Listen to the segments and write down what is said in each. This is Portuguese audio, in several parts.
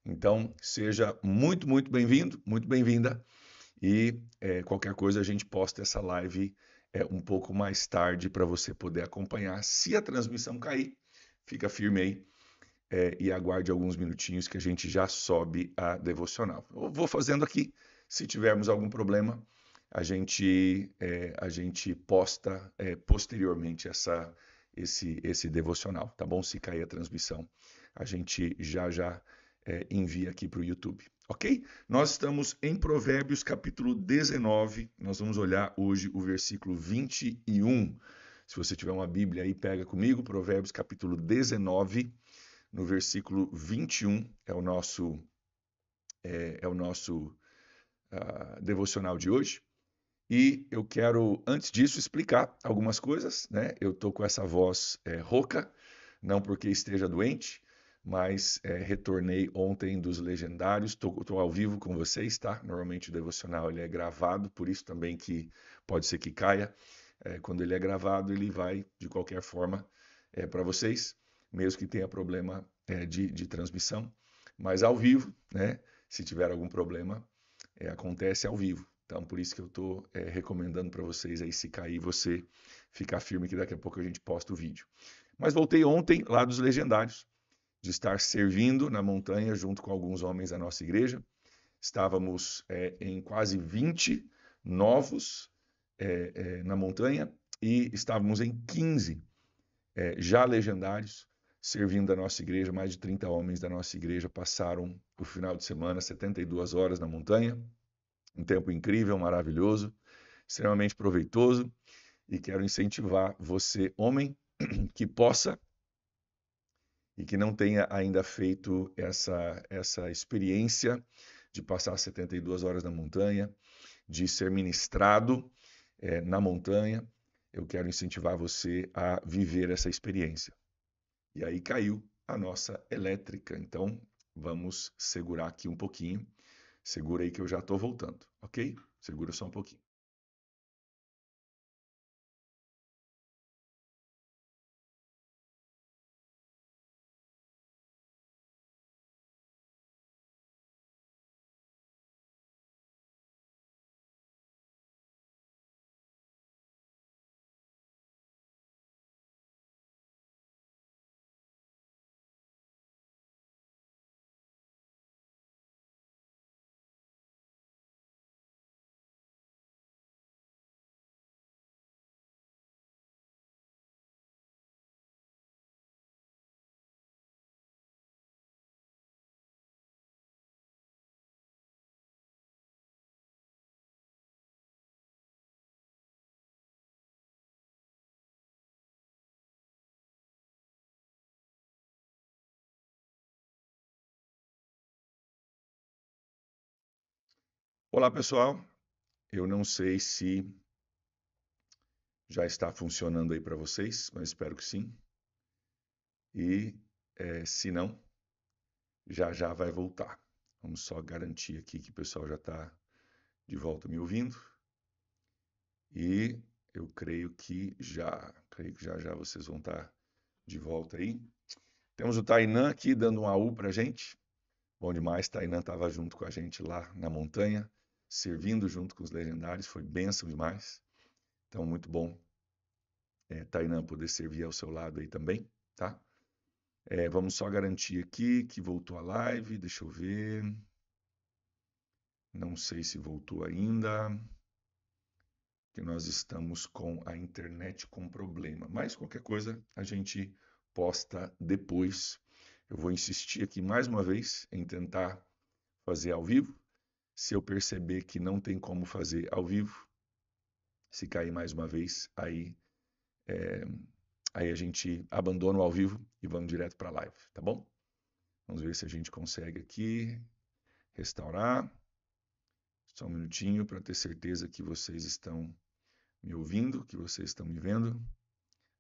Então, seja muito bem-vindo, muito bem-vinda. E qualquer coisa a gente posta essa live um pouco mais tarde para você poder acompanhar. Se a transmissão cair, fica firme aí e aguarde alguns minutinhos que a gente já sobe a devocional. Eu vou fazendo aqui. Se tivermos algum problema, a gente posta posteriormente esse devocional, tá bom? Se cair a transmissão, a gente já envia aqui para o YouTube, ok? Nós estamos em Provérbios capítulo 19, nós vamos olhar hoje o versículo 21. Se você tiver uma Bíblia aí, pega comigo, Provérbios capítulo 19, no versículo 21, é o nosso devocional de hoje. E eu quero, antes disso, explicar algumas coisas, né? Eu tô com essa voz rouca, não porque esteja doente, mas retornei ontem dos Legendários, tô ao vivo com vocês, tá? Normalmente o devocional ele é gravado, por isso também que pode ser que caia. Quando ele é gravado, ele vai, de qualquer forma, para vocês, mesmo que tenha problema de transmissão. Mas ao vivo, né? Se tiver algum problema, acontece ao vivo. Então, por isso que eu estou recomendando para vocês aí, se cair, você ficar firme, que daqui a pouco a gente posta o vídeo. Mas voltei ontem lá dos Legendários, de estar servindo na montanha junto com alguns homens da nossa igreja. Estávamos em quase 20 novos na montanha e estávamos em 15 já legendários, servindo a nossa igreja. Mais de 30 homens da nossa igreja passaram o final de semana, 72 horas na montanha. Um tempo incrível, maravilhoso, extremamente proveitoso. E quero incentivar você, homem, que possa e que não tenha ainda feito essa experiência de passar 72 horas na montanha, de ser ministrado na montanha. Eu quero incentivar você a viver essa experiência. E aí caiu a nossa elétrica. Então, vamos segurar aqui um pouquinho. Segura aí que eu já estou voltando, ok? Segura só um pouquinho. Olá, pessoal. Eu não sei se já está funcionando aí para vocês, mas espero que sim. E se não, já vai voltar. Vamos só garantir aqui que o pessoal já está de volta me ouvindo. E eu creio que já vocês vão estar de volta aí. Temos o Tainan aqui dando um AU pra gente. Bom demais, Tainan estava junto com a gente lá na montanha, servindo junto com os legendários, foi bênção demais. Então, muito bom, Tainan, poder servir ao seu lado aí também, tá? Vamos só garantir aqui que voltou a live, deixa eu ver. Não sei se voltou ainda, que nós estamos com a internet com problema. Mas qualquer coisa a gente posta depois. Eu vou insistir aqui mais uma vez em tentar fazer ao vivo. Se eu perceber que não tem como fazer ao vivo, se cair mais uma vez, aí a gente abandona o ao vivo e vamos direto para a live, tá bom? Vamos ver se a gente consegue aqui restaurar. Só um minutinho para ter certeza que vocês estão me ouvindo, que vocês estão me vendo.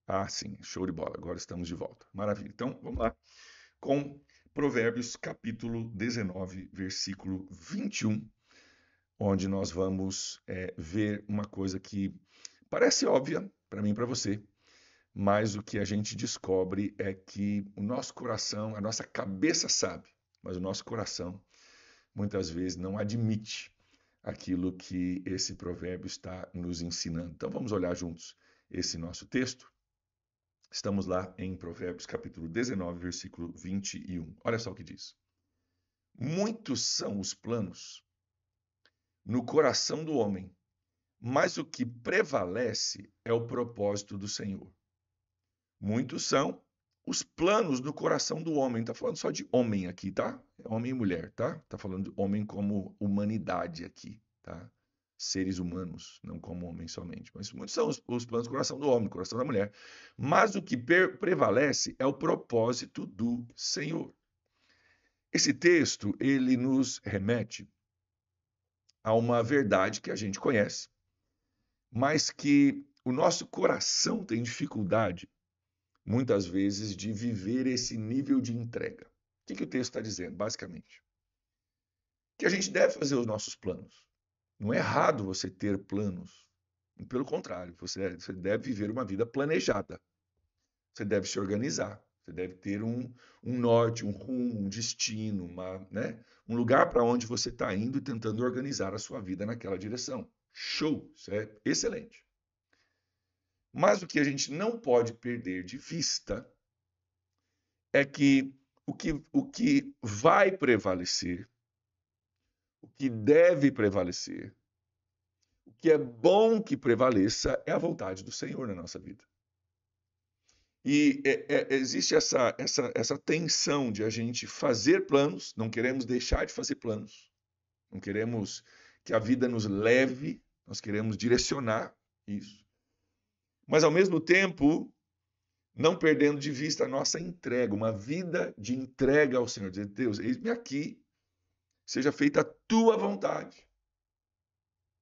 Ah, sim, show de bola. Agora estamos de volta. Maravilha. Então, vamos lá com Provérbios capítulo 19, versículo 21, onde nós vamos ver uma coisa que parece óbvia para mim e para você, mas o que a gente descobre é que o nosso coração, a nossa cabeça sabe, mas o nosso coração muitas vezes não admite aquilo que esse provérbio está nos ensinando. Então vamos olhar juntos esse nosso texto. Estamos lá em Provérbios capítulo 19, versículo 21. Olha só o que diz. Muitos são os planos no coração do homem, mas o que prevalece é o propósito do Senhor. Muitos são os planos no coração do homem. Não está falando só de homem aqui, tá? É homem e mulher, tá? Está falando de homem como humanidade aqui, tá? Seres humanos, não como homem somente. Mas muitos são os planos do coração do homem, do coração da mulher. Mas o que prevalece é o propósito do Senhor. Esse texto, ele nos remete a uma verdade que a gente conhece, mas que o nosso coração tem dificuldade, muitas vezes, de viver esse nível de entrega. O que o texto está dizendo, basicamente? Que a gente deve fazer os nossos planos. Não é errado você ter planos. Pelo contrário, você deve viver uma vida planejada. Você deve se organizar. Você deve ter um norte, um rumo, um destino, um lugar para onde você está indo e tentando organizar a sua vida naquela direção. Show! Isso é excelente. Mas o que a gente não pode perder de vista é que o que vai prevalecer, o que deve prevalecer, o que é bom que prevaleça é a vontade do Senhor na nossa vida. E existe essa tensão de a gente fazer planos, não queremos deixar de fazer planos, não queremos que a vida nos leve, nós queremos direcionar isso. Mas, ao mesmo tempo, não perdendo de vista a nossa entrega, uma vida de entrega ao Senhor. Dizer, Deus, eis-me aqui, seja feita a tua vontade,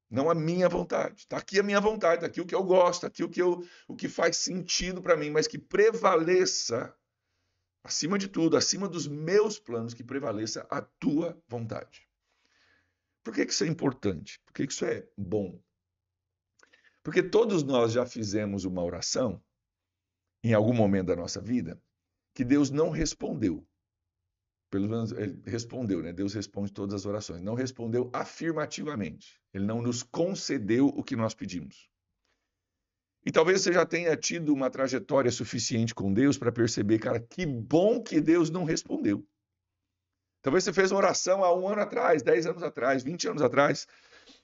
não a minha vontade. Está aqui a minha vontade, está aqui o que eu gosto, está aqui o que faz sentido para mim, mas que prevaleça, acima de tudo, acima dos meus planos, que prevaleça a tua vontade. Por que isso é importante? Por que isso é bom? Porque todos nós já fizemos uma oração, em algum momento da nossa vida, que Deus não respondeu. Pelo menos ele respondeu, né? Deus responde todas as orações. Não respondeu afirmativamente. Ele não nos concedeu o que nós pedimos. E talvez você já tenha tido uma trajetória suficiente com Deus para perceber, cara, que bom que Deus não respondeu. Talvez você fez uma oração há 1 ano atrás, 10 anos atrás, 20 anos atrás,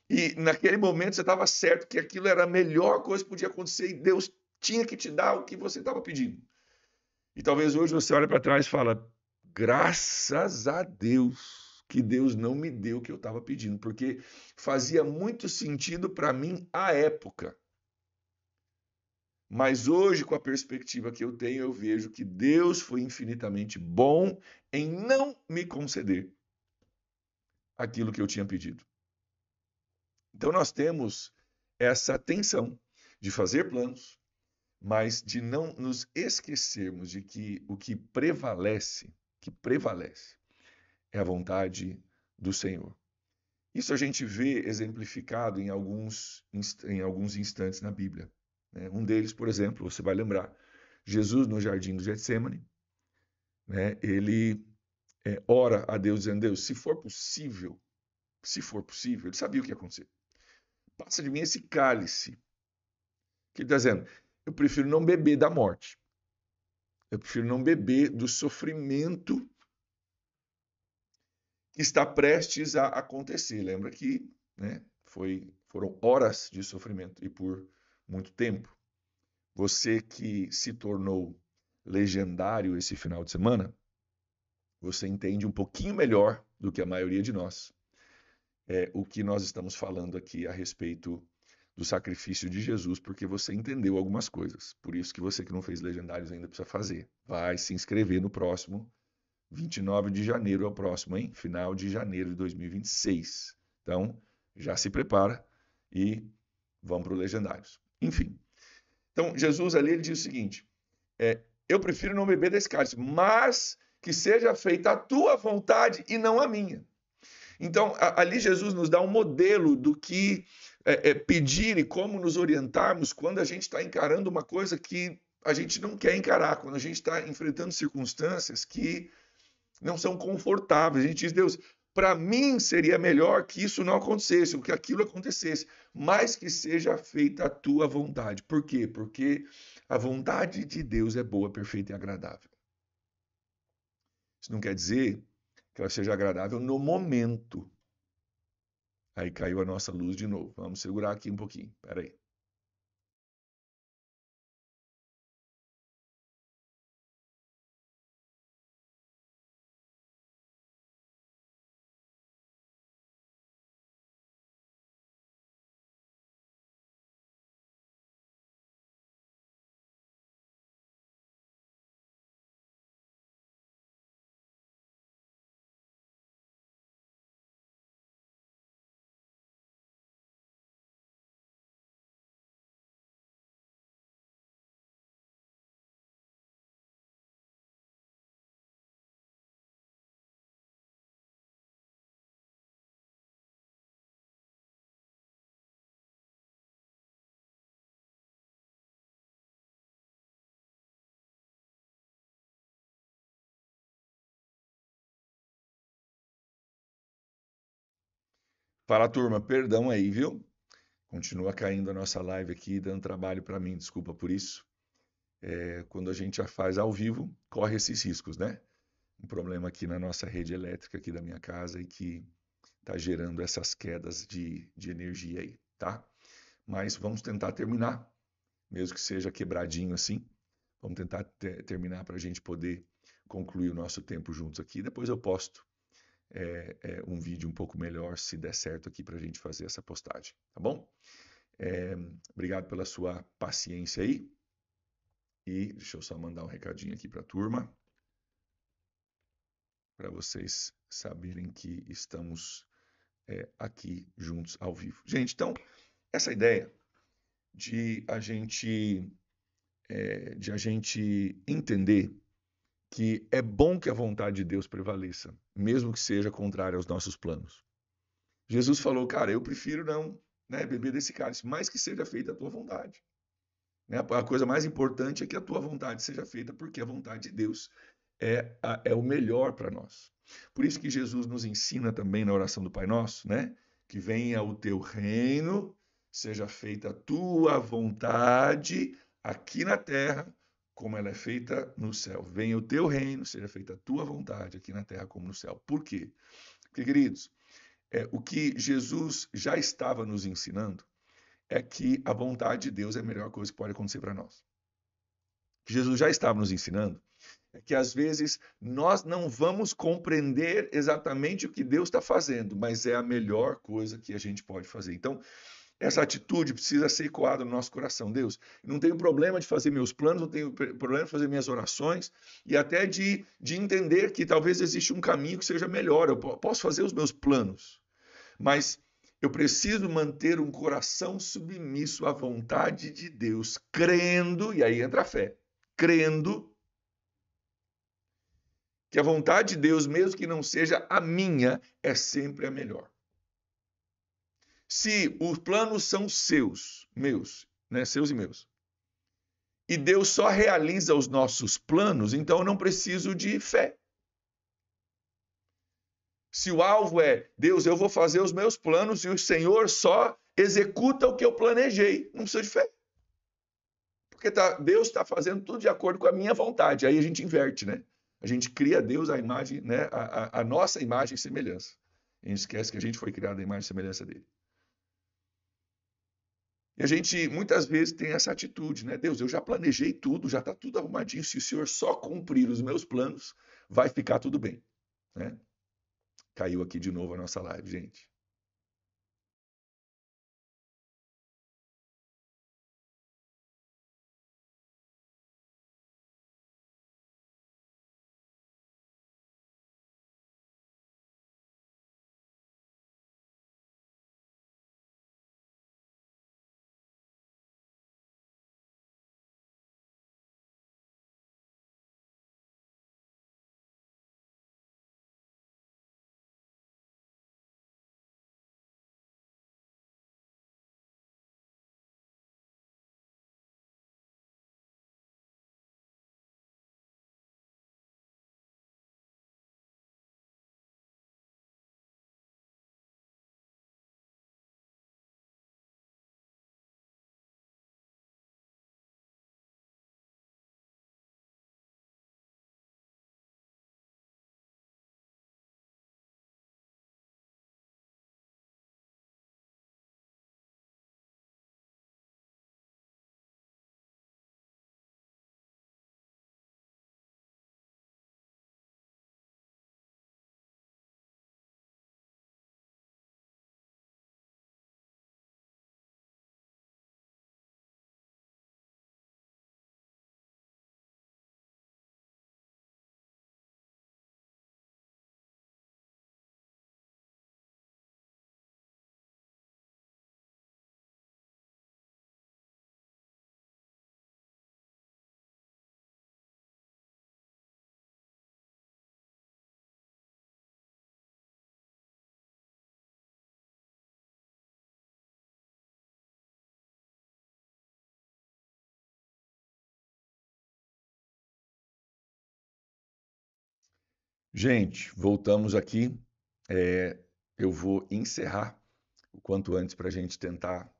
e naquele momento você estava certo que aquilo era a melhor coisa que podia acontecer e Deus tinha que te dar o que você estava pedindo. E talvez hoje você olhe para trás e fala, graças a Deus que Deus não me deu o que eu estava pedindo, porque fazia muito sentido para mim à época. Mas hoje, com a perspectiva que eu tenho, eu vejo que Deus foi infinitamente bom em não me conceder aquilo que eu tinha pedido. Então nós temos essa tensão de fazer planos, mas de não nos esquecermos de que o que prevalece é a vontade do Senhor. Isso a gente vê exemplificado em alguns instantes na Bíblia. Né? Um deles, por exemplo, você vai lembrar, Jesus no jardim do Getsêmani, né? Ele ora a Deus dizendo, Deus, se for possível, ele sabia o que ia acontecer. Passa de mim esse cálice. Que ele está dizendo, eu prefiro não beber da morte. Eu prefiro não beber do sofrimento que está prestes a acontecer. Lembra que, né, foram horas de sofrimento e por muito tempo. Você que se tornou legendário esse final de semana, você entende um pouquinho melhor do que a maioria de nós o que nós estamos falando aqui a respeito do sacrifício de Jesus, porque você entendeu algumas coisas. Por isso que você que não fez legendários ainda precisa fazer. Vai se inscrever no próximo. 29 de janeiro é o próximo, hein? Final de janeiro de 2026. Então, já se prepara e vamos para o Legendários. Enfim. Então, Jesus ali ele diz o seguinte, eu prefiro não beber desse cálice, mas que seja feita a tua vontade e não a minha. Então, ali Jesus nos dá um modelo do que pedir e como nos orientarmos quando a gente está encarando uma coisa que a gente não quer encarar, quando a gente está enfrentando circunstâncias que não são confortáveis. A gente diz, Deus, para mim seria melhor que isso não acontecesse, ou que aquilo acontecesse, mas que seja feita a tua vontade. Por quê? Porque a vontade de Deus é boa, perfeita e agradável. Isso não quer dizer que ela seja agradável no momento. Aí caiu a nossa luz de novo. Vamos segurar aqui um pouquinho. Espera aí. Fala, turma, perdão aí, viu? Continua caindo a nossa live aqui, dando trabalho para mim, desculpa por isso. Quando a gente já faz ao vivo, corre esses riscos, né? Um problema aqui na nossa rede elétrica aqui da minha casa e que está gerando essas quedas de energia aí, tá? Mas vamos tentar terminar, mesmo que seja quebradinho assim. Vamos tentar terminar para a gente poder concluir o nosso tempo juntos aqui. Depois eu posto um vídeo um pouco melhor, se der certo aqui para a gente fazer essa postagem, tá bom? Obrigado pela sua paciência aí. E deixa eu só mandar um recadinho aqui para a turma, para vocês saberem que estamos aqui juntos ao vivo. Gente, então, essa ideia de a gente, de a gente entender que é bom que a vontade de Deus prevaleça, mesmo que seja contrária aos nossos planos. Jesus falou, cara, eu prefiro não, né, beber desse cálice, mas que seja feita a tua vontade. Né? A coisa mais importante é que a tua vontade seja feita, porque a vontade de Deus é o melhor para nós. Por isso que Jesus nos ensina também na oração do Pai Nosso, né? Que venha o teu reino, seja feita a tua vontade aqui na terra, como ela é feita no céu. Venha o teu reino, seja feita a tua vontade aqui na terra como no céu. Por quê? Porque, queridos, o que Jesus já estava nos ensinando é que a vontade de Deus é a melhor coisa que pode acontecer para nós. O que Jesus já estava nos ensinando é que às vezes nós não vamos compreender exatamente o que Deus está fazendo, mas é a melhor coisa que a gente pode fazer. Então, essa atitude precisa ser ecoada no nosso coração. Deus, não tenho problema de fazer meus planos, não tenho problema de fazer minhas orações e até de entender que talvez existe um caminho que seja melhor. Eu posso fazer os meus planos, mas eu preciso manter um coração submisso à vontade de Deus, crendo, e aí entra a fé, crendo que a vontade de Deus, mesmo que não seja a minha, é sempre a melhor. Se os planos são seus, meus, né, seus e meus, e Deus só realiza os nossos planos, então eu não preciso de fé. Se o alvo é Deus, eu vou fazer os meus planos e o Senhor só executa o que eu planejei, não preciso de fé. Porque Deus está fazendo tudo de acordo com a minha vontade. Aí a gente inverte, né? A gente cria Deus a imagem, né? A nossa imagem e semelhança. A gente esquece que a gente foi criado à imagem e semelhança dele. E a gente muitas vezes tem essa atitude, né? Deus, eu já planejei tudo, já está tudo arrumadinho. Se o Senhor só cumprir os meus planos, vai ficar tudo bem, né? Caiu aqui de novo a nossa live, gente. Gente, voltamos aqui. Eu vou encerrar o quanto antes para a gente tentar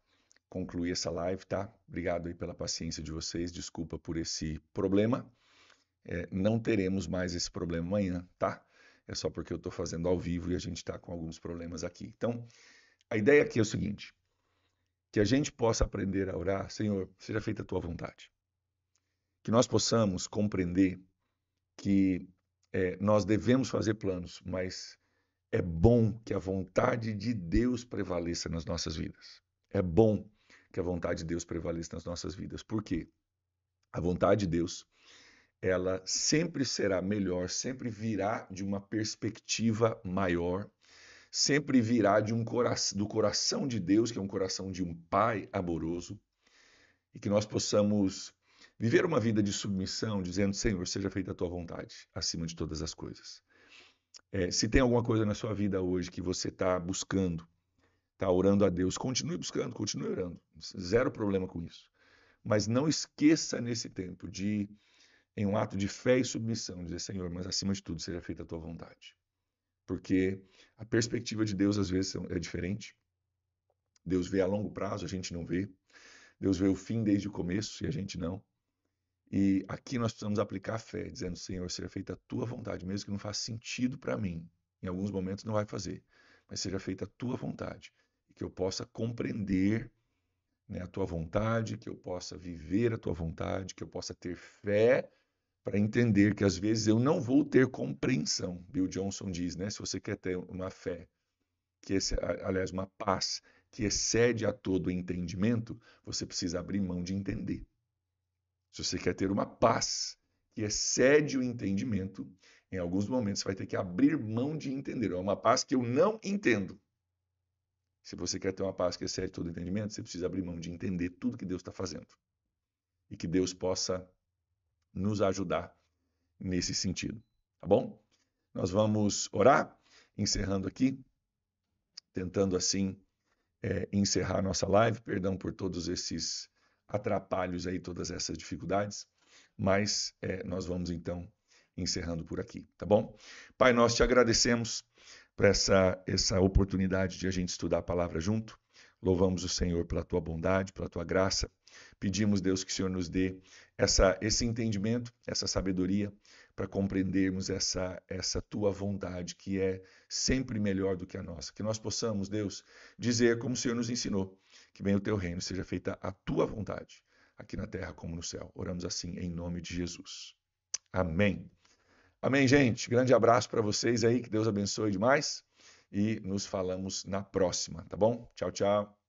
concluir essa live, tá? Obrigado aí pela paciência de vocês. Desculpa por esse problema. Não teremos mais esse problema amanhã, tá? É só porque eu estou fazendo ao vivo e a gente está com alguns problemas aqui. Então, a ideia aqui é o seguinte: que a gente possa aprender a orar, Senhor, seja feita a tua vontade. Que nós possamos compreender que nós devemos fazer planos, mas é bom que a vontade de Deus prevaleça nas nossas vidas. É bom que a vontade de Deus prevaleça nas nossas vidas. Por quê? A vontade de Deus, ela sempre será melhor, sempre virá de uma perspectiva maior, sempre virá do coração de Deus, que é um coração de um Pai amoroso, e que nós possamos viver uma vida de submissão, dizendo: Senhor, seja feita a tua vontade, acima de todas as coisas. Se tem alguma coisa na sua vida hoje que você está buscando, está orando a Deus, continue buscando, continue orando. Zero problema com isso. Mas não esqueça nesse tempo de, em um ato de fé e submissão, dizer: Senhor, mas acima de tudo seja feita a tua vontade. Porque a perspectiva de Deus às vezes é diferente. Deus vê a longo prazo, a gente não vê. Deus vê o fim desde o começo e a gente não. E aqui nós precisamos aplicar a fé, dizendo: Senhor, seja feita a tua vontade, mesmo que não faça sentido para mim. Em alguns momentos não vai fazer, mas seja feita a tua vontade. E que eu possa compreender, né, a tua vontade, que eu possa viver a tua vontade, que eu possa ter fé para entender que às vezes eu não vou ter compreensão. Bill Johnson diz, né? Se você quer ter uma fé, aliás, uma paz que excede a todo entendimento, você precisa abrir mão de entender. Se você quer ter uma paz que excede o entendimento, em alguns momentos você vai ter que abrir mão de entender. É uma paz que eu não entendo. Se você quer ter uma paz que excede todo entendimento, você precisa abrir mão de entender tudo que Deus está fazendo. E que Deus possa nos ajudar nesse sentido. Tá bom? Nós vamos orar, encerrando aqui, tentando assim encerrar a nossa live. Perdão por todos esses atrapalhos aí, todas essas dificuldades. Mas nós vamos então encerrando por aqui, tá bom? Pai, nós te agradecemos por essa oportunidade de a gente estudar a palavra junto. Louvamos o Senhor pela tua bondade, pela tua graça. Pedimos, Deus, que o Senhor nos dê esse entendimento, essa sabedoria, para compreendermos essa tua vontade, que é sempre melhor do que a nossa. Que nós possamos, Deus, dizer como o Senhor nos ensinou: que venha o teu reino, seja feita a tua vontade, aqui na terra como no céu. Oramos assim em nome de Jesus. Amém. Amém, gente. Grande abraço para vocês aí, que Deus abençoe demais e nos falamos na próxima, tá bom? Tchau, tchau.